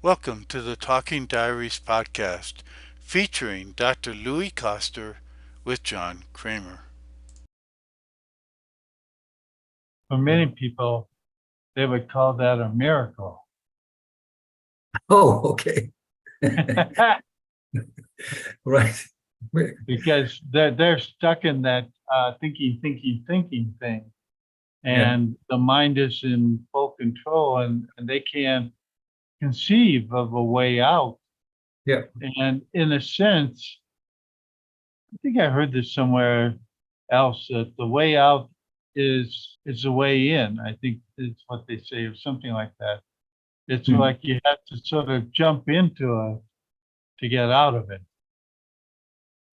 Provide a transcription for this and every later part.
Welcome to the Talking Diaries podcast, featuring Dr. Louis Koster with John Kremer. For many people, they would call that a miracle. Oh, okay. Right. Because they're stuck in that thinking thing. And the mind is in full control and they can't conceive of a way out. Yeah. And in a sense, I think I heard this somewhere else that the way out is the way in. I think it's what they say or something like that. It's like you have to sort of jump into it to get out of it.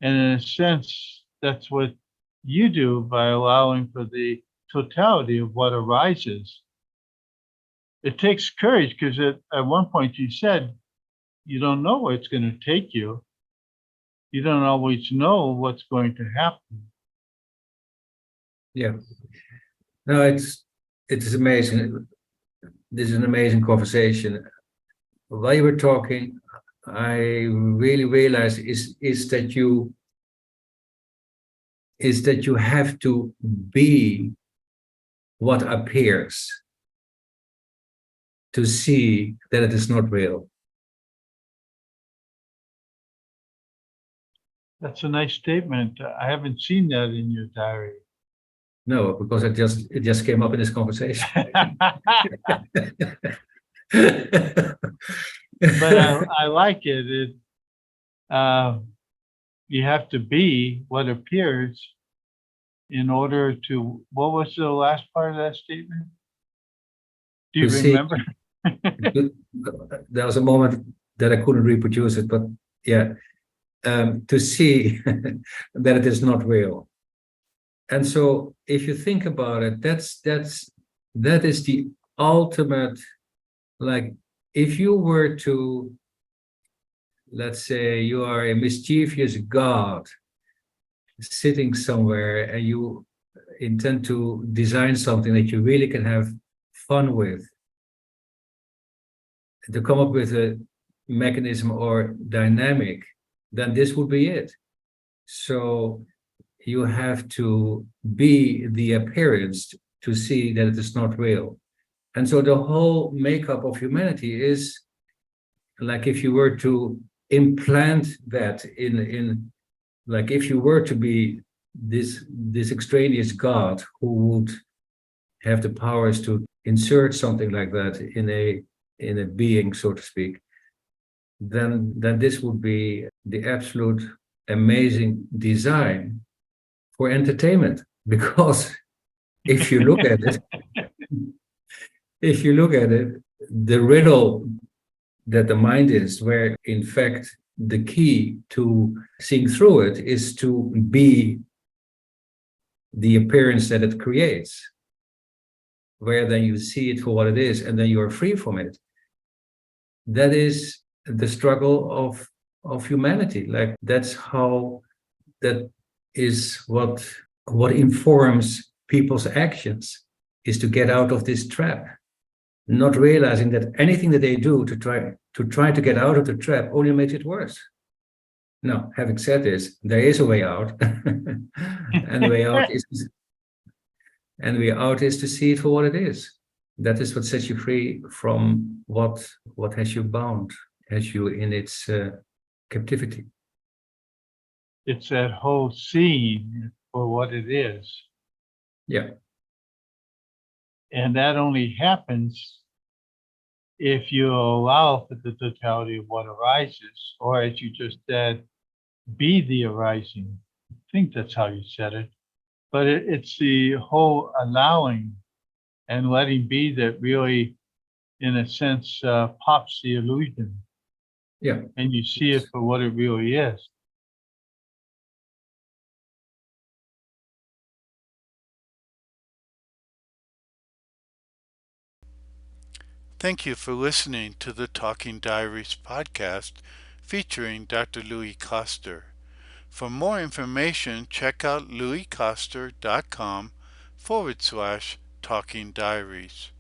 And in a sense, that's what you do by allowing for the totality of what arises. It takes courage because at one point you said you don't know where it's going to take you. You don't always know what's going to happen. Yeah. No, it's amazing. This is an amazing conversation. While you were talking, I really realized is that you have to be what appears to see that it is not real. That's a nice statement. I haven't seen that in your diary. No, because it just came up in this conversation. But I like it. You have to be what appears in order to. What was the last part of that statement? Do you remember? There was a moment that I couldn't reproduce it, but yeah, to see that it is not real. And so, if you think about it, that is the ultimate. Like, if you were to, let's say, you are a mischievous god sitting somewhere, and you intend to design something that you really can have fun with, to come up with a mechanism or dynamic, then this would be it. So you have to be the appearance to see that it is not real. And so the whole makeup of humanity is like, if you were to implant that in like, if you were to be this extraneous god who would have the powers to insert something like that in a being, so to speak, then this would be the absolute amazing design for entertainment. Because if you look at it, the riddle that the mind is, where in fact the key to seeing through it is to be the appearance that it creates, where then you see it for what it is, and then you are free from it. That is the struggle of humanity. Like, that is what informs people's actions, is to get out of this trap, not realizing that anything that they do to try to get out of the trap only makes it worse. Now, having said this, there is a way out, and the way out is to see it for what it is. That is what sets you free from what has you bound, has you in its captivity. It's that whole scene for what it is. Yeah. And that only happens if you allow for the totality of what arises, or as you just said, be the arising. I think that's how you said it. But it's the whole allowing and letting be that really, in a sense, pops the illusion. Yeah. And you see it for what it really is. Thank you for listening to the Talking Diaries podcast featuring Dr. Louis Koster. For more information, check out louiskoster.com/talking diaries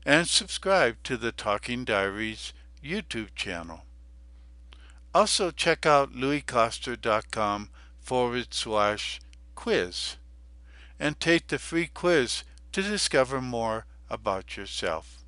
and subscribe to the Talking Diaries YouTube channel. Also check out louiskoster.com/quiz and take the free quiz to discover more about yourself.